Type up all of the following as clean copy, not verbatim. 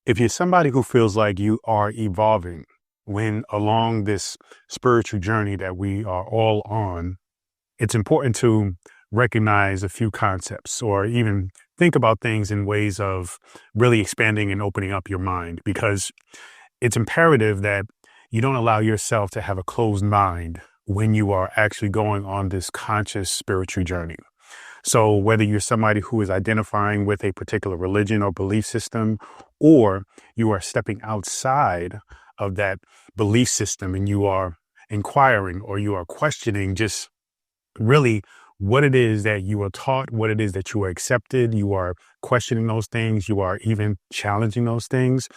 If you're somebody who feels like you are evolving when along this spiritual journey that we are all on, it's important to recognize a few concepts or even think about things in ways of really expanding and opening up your mind, because it's imperative that you don't allow yourself to have a closed mind when you are actually going on this conscious spiritual journey. So whether you're somebody who is identifying with a particular religion or belief system, or you are stepping outside of that belief system and you are inquiring or you are questioning just really what it is that you are taught, what it is that you are accepted, you are questioning those things, you are even challenging those things,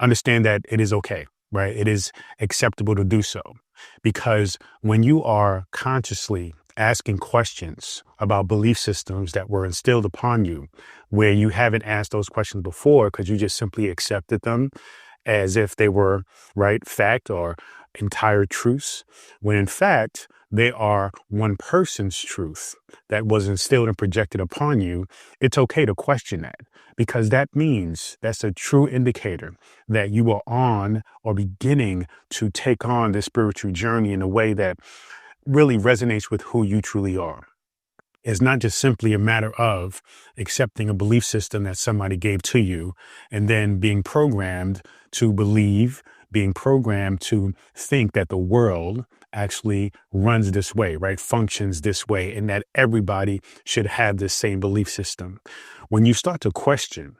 understand that it is okay, right? It is acceptable to do so. Because when you are consciously asking questions about belief systems that were instilled upon you, where you haven't asked those questions before because you just simply accepted them as if they were right fact or entire truths, when in fact they are one person's truth that was instilled and projected upon you, it's okay to question that, because that means that's a true indicator that you are on or beginning to take on this spiritual journey in a way that really resonates with who you truly are. It's not just simply a matter of accepting a belief system that somebody gave to you and then being programmed to believe, being programmed to think that the world actually runs this way, right? Functions this way, and that everybody should have the same belief system. When you start to question,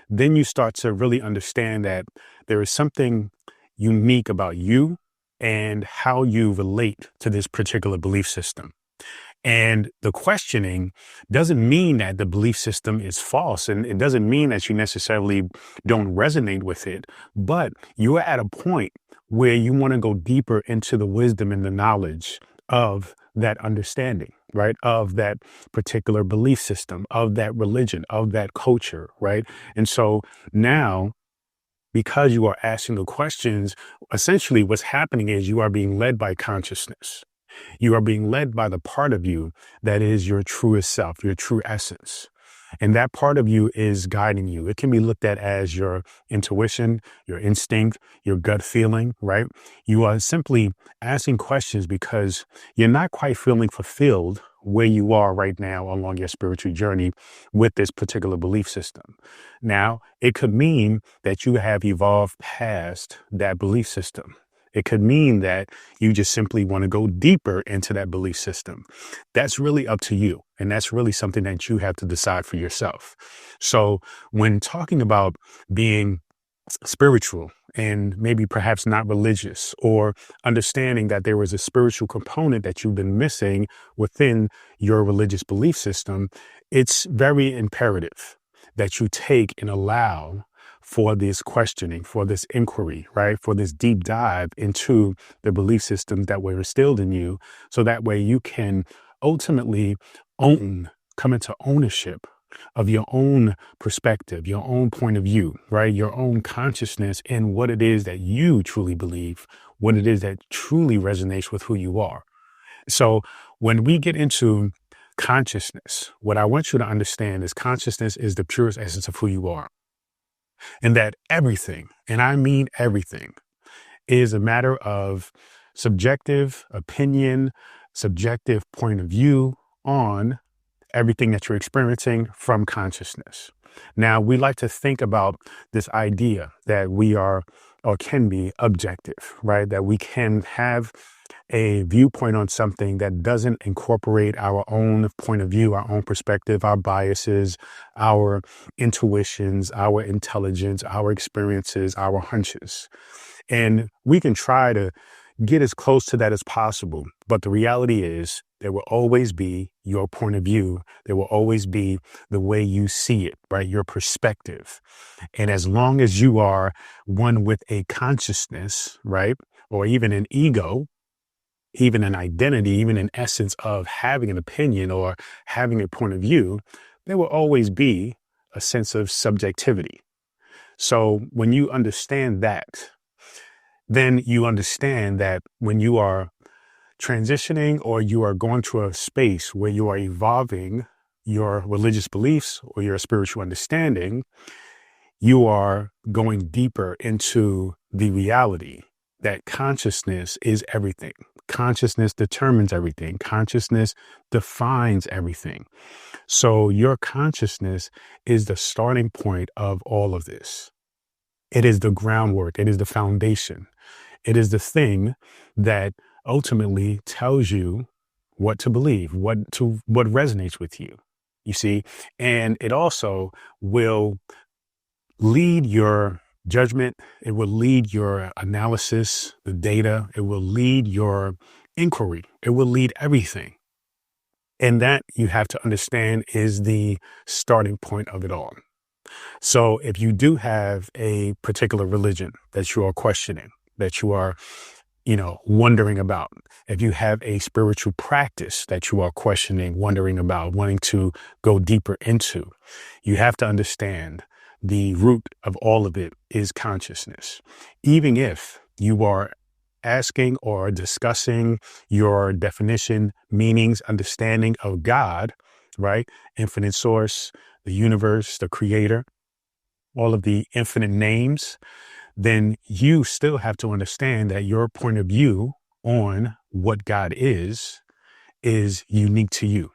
then you start to really understand that there is something unique about you and how you relate to this particular belief system. And the questioning doesn't mean that the belief system is false, and it doesn't mean that you necessarily don't resonate with it, but you're at a point where you want to go deeper into the wisdom and the knowledge of that understanding, right? Of that particular belief system, of that religion, of that culture, right? And so now, because you are asking the questions, essentially what's happening is you are being led by consciousness. You are being led by the part of you that is your truest self, your true essence. And that part of you is guiding you. It can be looked at as your intuition, your instinct, your gut feeling, right? You are simply asking questions because you're not quite feeling fulfilled where you are right now along your spiritual journey with this particular belief system. Now, it could mean that you have evolved past that belief system. It could mean that you just simply want to go deeper into that belief system. That's really up to you. And that's really something that you have to decide for yourself. So when talking about being spiritual and maybe perhaps not religious, or understanding that there was a spiritual component that you've been missing within your religious belief system, it's very imperative that you take and allow for this questioning, for this inquiry, right? For this deep dive into the belief systems that were instilled in you. So that way you can ultimately come into ownership of your own perspective, your own point of view, right? Your own consciousness and what it is that you truly believe, what it is that truly resonates with who you are. So when we get into consciousness, what I want you to understand is consciousness is the purest essence of who you are. And that everything, and I mean everything, is a matter of subjective opinion, subjective point of view on everything that you're experiencing from consciousness. Now, we like to think about this idea that we are or can be objective, right? That we can have a viewpoint on something that doesn't incorporate our own point of view, our own perspective, our biases, our intuitions, our intelligence, our experiences, our hunches. And we can try to get as close to that as possible. But the reality is there will always be your point of view. There will always be the way you see it, right? Your perspective. And as long as you are one with a consciousness, right? Or even an ego, even an identity, even an essence of having an opinion or having a point of view, there will always be a sense of subjectivity. So when you understand that, then you understand that when you are transitioning or you are going to a space where you are evolving your religious beliefs or your spiritual understanding, you are going deeper into the reality that consciousness is everything. Consciousness determines everything. Consciousness defines everything. So your consciousness is the starting point of all of this. It is the groundwork. It is the foundation. It is the thing that ultimately tells you what to believe, what resonates with you. You see, and it also will lead your judgment. It will lead your analysis, the data. It will lead your inquiry. It will lead everything. And that, you have to understand, is the starting point of it all. So if you do have a particular religion that you are questioning, that you are, wondering about, if you have a spiritual practice that you are questioning, wondering about, wanting to go deeper into, you have to understand the root of all of it is consciousness. Even if you are asking or discussing your definition, meanings, understanding of God, right? Infinite source, the universe, the creator, all of the infinite names, then you still have to understand that your point of view on what God is unique to you.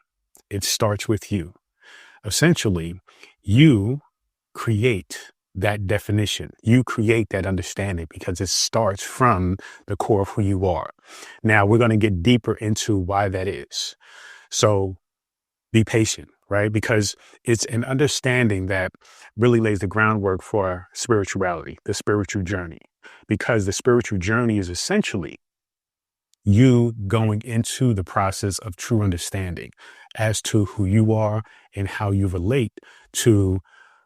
It starts with you. Essentially, you create that definition. You create that understanding because it starts from the core of who you are. Now, we're going to get deeper into why that is. So be patient, right? Because it's an understanding that really lays the groundwork for spirituality, the spiritual journey, because the spiritual journey is essentially you going into the process of true understanding as to who you are and how you relate to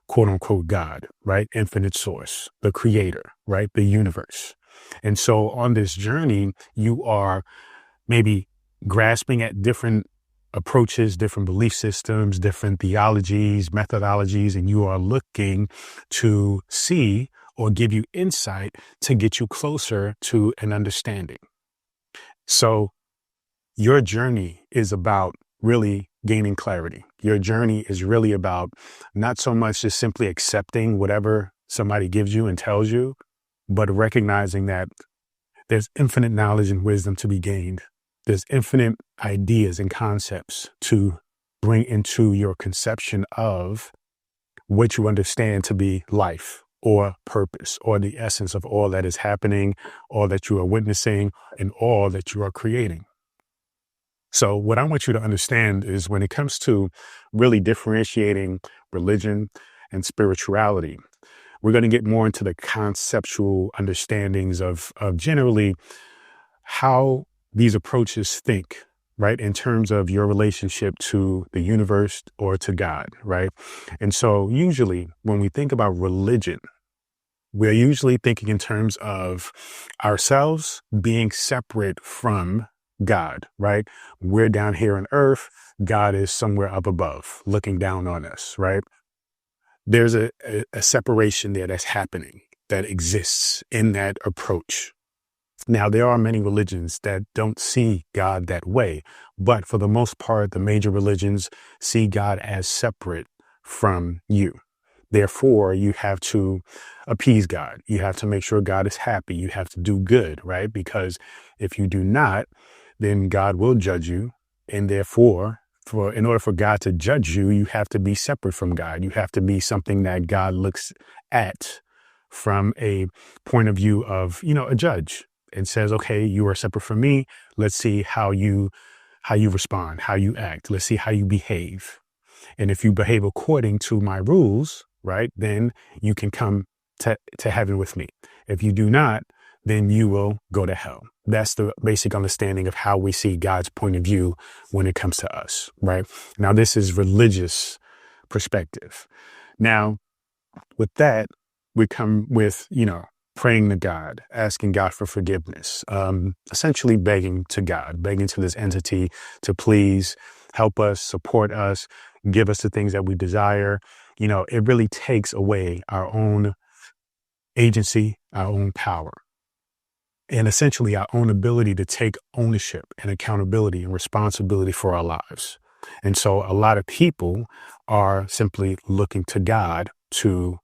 quote unquote God, right? Infinite source, the creator, right? The universe. And so on this journey, you are maybe grasping at different approaches, different belief systems, different theologies, methodologies, and you are looking to see or give you insight to get you closer to an understanding. So your journey is about really gaining clarity. Your journey is really about not so much just simply accepting whatever somebody gives you and tells you, but recognizing that there's infinite knowledge and wisdom to be gained. There's infinite ideas and concepts to bring into your conception of what you understand to be life or purpose or the essence of all that is happening, all that you are witnessing, and all that you are creating. So what I want you to understand is when it comes to really differentiating religion and spirituality, we're going to get more into the conceptual understandings of generally how these approaches think, right? In terms of your relationship to the universe or to God, right? And so usually when we think about religion, we're usually thinking in terms of ourselves being separate from God, right? We're down here on earth. God is somewhere up above looking down on us, right? There's a separation there that's happening, that exists in that approach. Now, there are many religions that don't see God that way, but for the most part, the major religions see God as separate from you. Therefore, you have to appease God. You have to make sure God is happy. You have to do good, right? Because if you do not, then God will judge you. And therefore, in order for God to judge you, you have to be separate from God. You have to be something that God looks at from a point of view of, a judge, and says, okay, you are separate from me. Let's see how you respond, how you act. Let's see how you behave. And if you behave according to my rules, right, then you can come to heaven with me. If you do not, then you will go to hell. That's the basic understanding of how we see God's point of view when it comes to us, right? Now, this is religious perspective. Now, with that, we come with, praying to God, asking God for forgiveness, essentially begging to God, begging to this entity to please help us, support us, give us the things that we desire. It really takes away our own agency, our own power, and essentially our own ability to take ownership and accountability and responsibility for our lives. And so a lot of people are simply looking to God to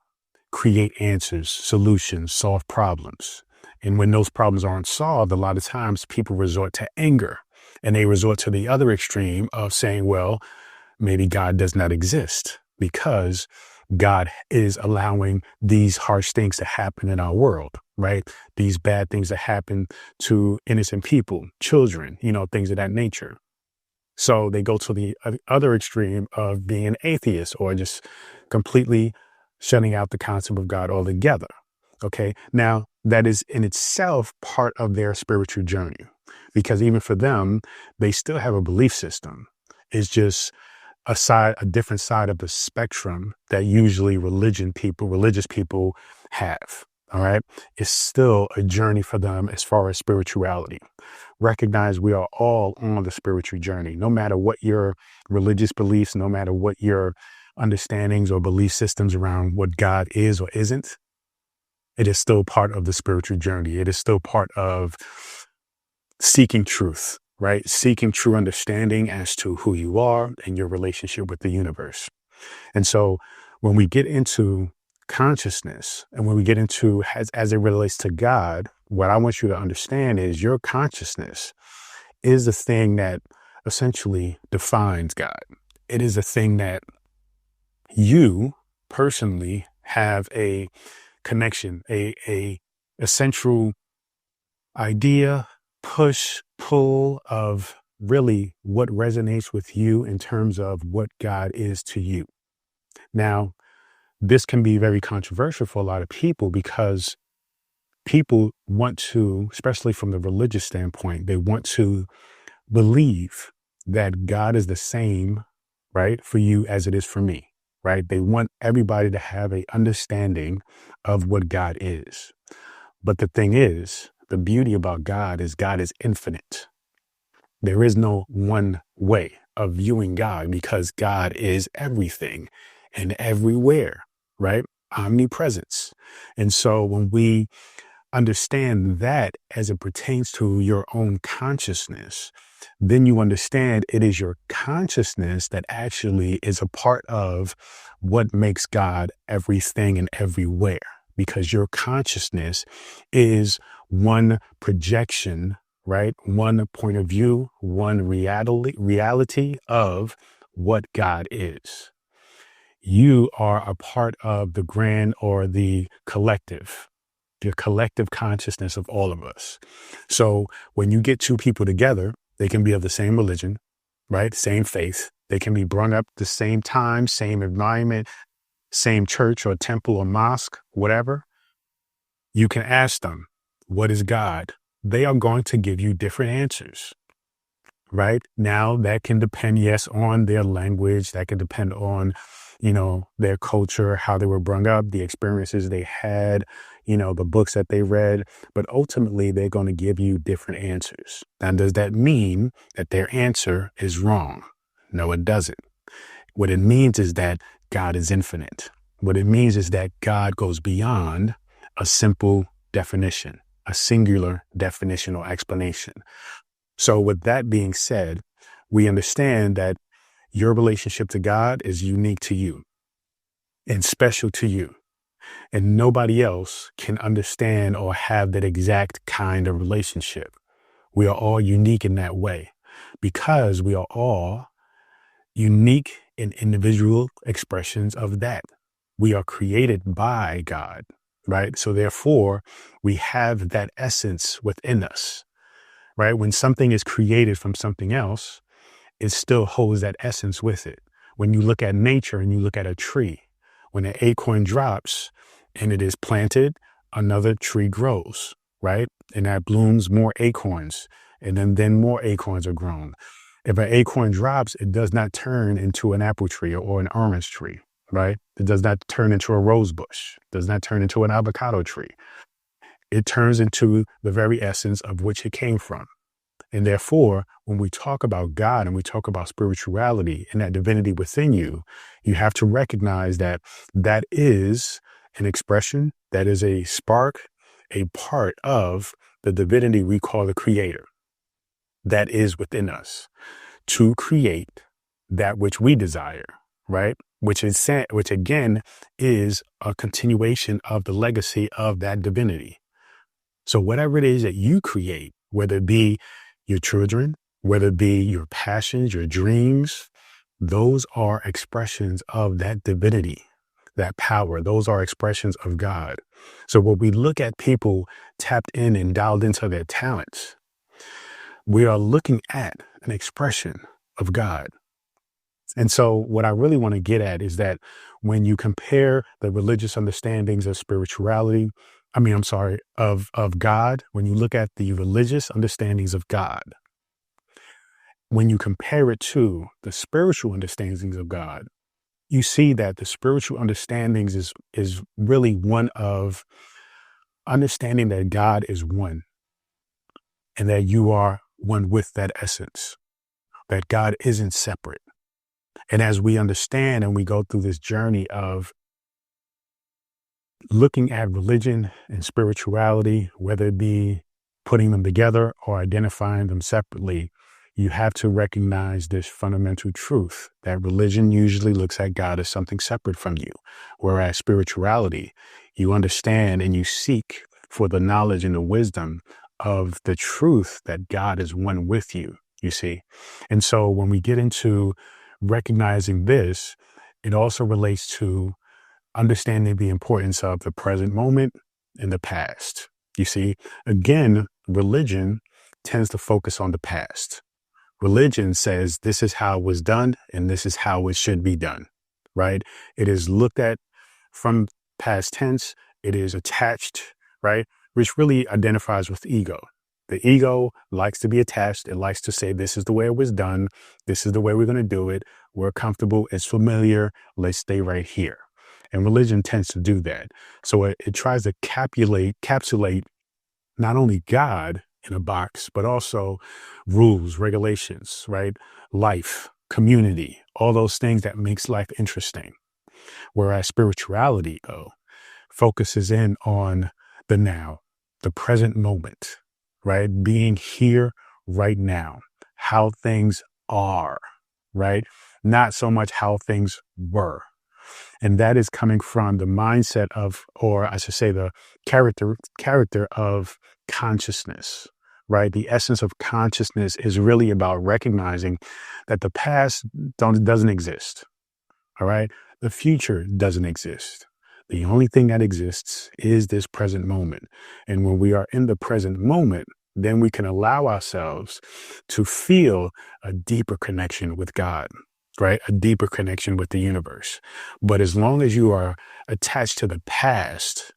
create answers, solutions, solve problems. And when those problems aren't solved, a lot of times people resort to anger, and they resort to the other extreme of saying, well, maybe God does not exist because God is allowing these harsh things to happen in our world, right? These bad things that happen to innocent people, children, things of that nature. So they go to the other extreme of being an atheist or just completely shutting out the concept of God altogether. Okay. Now, that is in itself part of their spiritual journey, because even for them, they still have a belief system. It's just a different side of the spectrum that usually religious people have. All right. It's still a journey for them as far as spirituality. Recognize we are all on the spiritual journey, no matter what your religious beliefs, no matter what your understandings or belief systems around what God is or isn't. It is still part of the spiritual journey. It is still part of seeking truth, right? Seeking true understanding as to who you are and your relationship with the universe. And so when we get into consciousness and when we get into as it relates to God, what I want you to understand is your consciousness is the thing that essentially defines God. It is a thing that you personally have a connection, a central idea, push, pull of really what resonates with you in terms of what God is to you. Now, this can be very controversial for a lot of people because people want to, especially from the religious standpoint, they want to believe that God is the same, right, for you as it is for me, right? They want everybody to have a understanding of what God is. But the thing is, the beauty about God is infinite. There is no one way of viewing God because God is everything and everywhere, right? Omnipresence. And so when we understand that as it pertains to your own consciousness, then you understand it is your consciousness that actually is a part of what makes God everything and everywhere, because your consciousness is one projection, right? One point of view, one reality of what God is. You are a part of the grand or the collective consciousness of all of us. So when you get two people together, they can be of the same religion, right? Same faith. They can be brought up the same time, same environment, same church or temple or mosque, whatever. You can ask them, what is God? They are going to give you different answers, right? Now that can depend, yes, on their language. That can depend on, their culture, how they were brought up, the experiences they had, the books that they read, but ultimately they're going to give you different answers. Now, does that mean that their answer is wrong? No, it doesn't. What it means is that God is infinite. What it means is that God goes beyond a simple definition, a singular definition or explanation. So with that being said, we understand that your relationship to God is unique to you and special to you. And nobody else can understand or have that exact kind of relationship. We are all unique in that way because we are all unique and individual expressions of that. We are created by God, right? So therefore, we have that essence within us, right? When something is created from something else, it still holds that essence with it. When you look at nature and you look at a tree, when an acorn drops and it is planted, another tree grows, right? And that blooms more acorns, and then more acorns are grown. If an acorn drops, it does not turn into an apple tree or an orange tree, right? It does not turn into a rose bush, does not turn into an avocado tree. It turns into the very essence of which it came from. And therefore, when we talk about God and we talk about spirituality and that divinity within you, you have to recognize that that is an expression, that is a spark, a part of the divinity we call the Creator that is within us to create that which we desire, right? which again is a continuation of the legacy of that divinity. So whatever it is that you create, whether it be your children, whether it be your passions, your dreams, those are expressions of that divinity, that power. Those are expressions of God. So when we look at people tapped in and dialed into their talents, we are looking at an expression of God. And so what I really want to get at is that when you compare the religious understandings of spirituality, of God, when you look at the religious understandings of God, when you compare it to the spiritual understandings of God, you see that the spiritual understandings is really one of understanding that God is one and that you are one with that essence, that God isn't separate. And as we understand and we go through this journey of looking at religion and spirituality, whether it be putting them together or identifying them separately, you have to recognize this fundamental truth that religion usually looks at God as something separate from you, whereas spirituality, you understand and you seek for the knowledge and the wisdom of the truth that God is one with you, you see. And so when we get into recognizing this, it also relates to understanding the importance of the present moment and the past. You see, again, religion tends to focus on the past. Religion says this is how it was done and this is how it should be done, right? It is looked at from past tense. It is attached, right? Which really identifies with ego. The ego likes to be attached. It likes to say, this is the way it was done. This is the way we're going to do it. We're comfortable. It's familiar. Let's stay right here. And religion tends to do that. So it tries to capsulate not only God in a box, but also rules, regulations, right? Life, community, all those things that makes life interesting. Whereas spirituality, though, focuses in on the now, the present moment, right? Being here right now, how things are, right? Not so much how things were. And that is coming from the mindset of, or I should say the character of consciousness, right? The essence of consciousness is really about recognizing that the past doesn't exist. All right. The future doesn't exist. The only thing that exists is this present moment. And when we are in the present moment, then we can allow ourselves to feel a deeper connection with God, right? A deeper connection with the universe. But as long as you are attached to the past,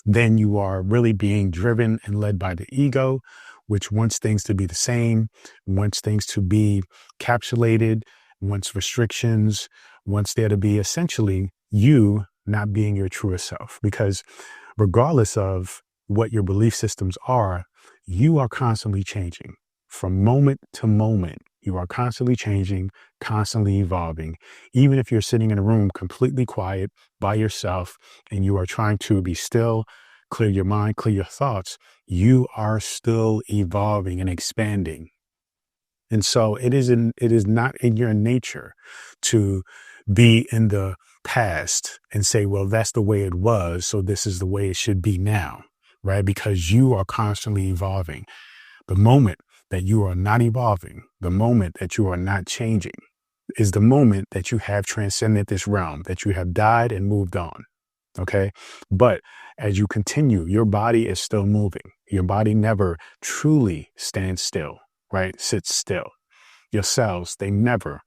then you are really being driven and led by the ego, which wants things to be the same, wants things to be capsulated, wants restrictions, wants there to be essentially you not being your truest self. Because regardless of what your belief systems are, you are constantly changing from moment to moment. You are constantly changing, constantly evolving. Even if you're sitting in a room completely quiet by yourself and you are trying to be still, clear your mind, clear your thoughts, you are still evolving and expanding. And so it is not in your nature to be in the past and say, well, that's the way it was, so this is the way it should be now, right? Because you are constantly evolving. The moment that you are not evolving, the moment that you are not changing, is the moment that you have transcended this realm, that you have died and moved on. Okay. But as you continue, your body is still moving. Your body never truly stands still, right? Sits still. Your cells, they never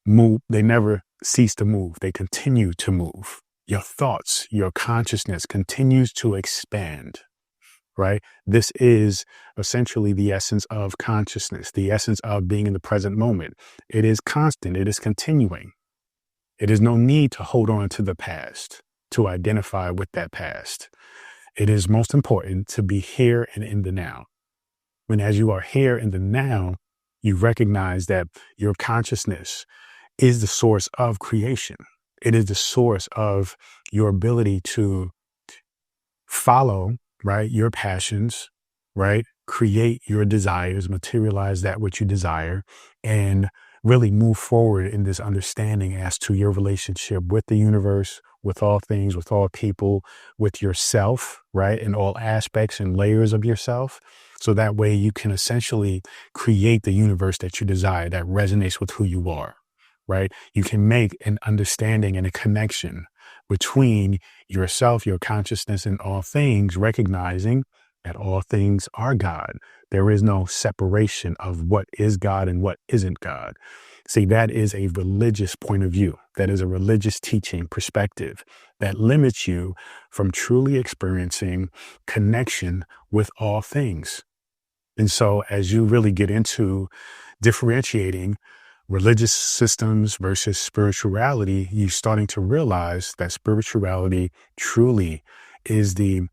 move. They never cease to move. They continue to move. Your thoughts, your consciousness continues to expand, right? This is essentially the essence of consciousness, the essence of being in the present moment. It is constant. It is continuing. It is no need to hold on to the past, to identify with that past. It is most important to be here and in the now. When as you are here in the now, you recognize that your consciousness is the source of creation. It is the source of your ability to follow, right, your passions, right, create your desires, materialize that which you desire, and really move forward in this understanding as to your relationship with the universe, with all things, with all people, with yourself, right? In all aspects and layers of yourself. So that way you can essentially create the universe that you desire that resonates with who you are, right? You can make an understanding and a connection between yourself, your consciousness, and all things, recognizing that all things are God. There is no separation of what is God and what isn't God. See, that is a religious point of view. That is a religious teaching perspective that limits you from truly experiencing connection with all things. And so as you really get into differentiating religious systems versus spirituality, you're starting to realize that spirituality truly is the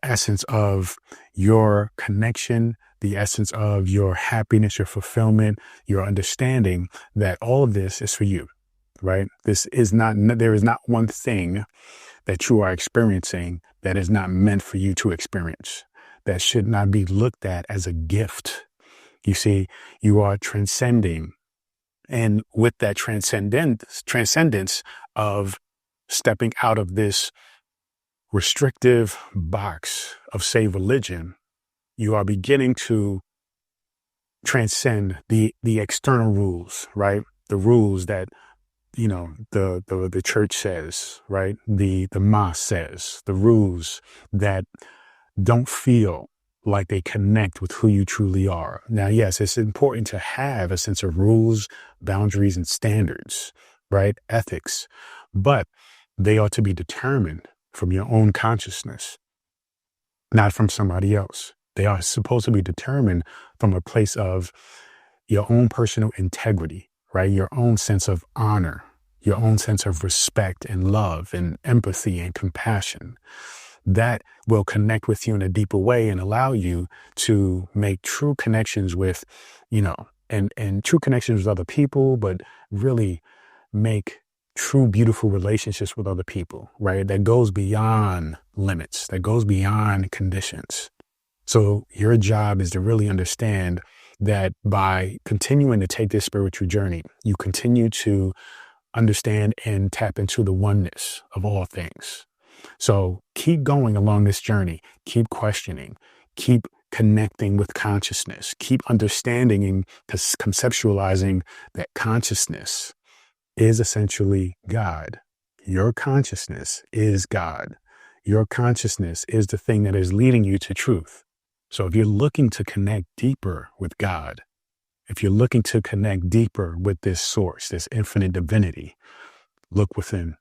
essence of your connection, the essence of your happiness, your fulfillment, your understanding that all of this is for you, right? There is not one thing that you are experiencing that is not meant for you to experience, that should not be looked at as a gift. You see, you are transcending. And with that transcendence of stepping out of this restrictive box of, say, religion, you are beginning to transcend the external rules, right? The rules that, the church says, right? The mosque says, the rules that don't feel like they connect with who you truly are. Now, yes, it's important to have a sense of rules, boundaries, and standards, right? Ethics, but they ought to be determined from your own consciousness, not from somebody else. They are supposed to be determined from a place of your own personal integrity, right? Your own sense of honor, your own sense of respect and love and empathy and compassion. That will connect with you in a deeper way and allow you to make true connections with, and true connections with other people, but really make true, beautiful relationships with other people, right? That goes beyond limits, that goes beyond conditions. So your job is to really understand that by continuing to take this spiritual journey, you continue to understand and tap into the oneness of all things. So keep going along this journey, keep questioning, keep connecting with consciousness, keep understanding and conceptualizing that consciousness is essentially God. Your consciousness is God. Your consciousness is the thing that is leading you to truth. So if you're looking to connect deeper with God, if you're looking to connect deeper with this source, this infinite divinity, look within.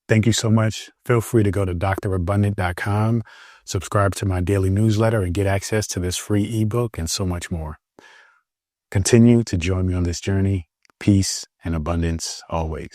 Thank you so much. Feel free to go to drabundant.com, subscribe to my daily newsletter, and get access to this free ebook and so much more. Continue to join me on this journey. Peace and abundance always.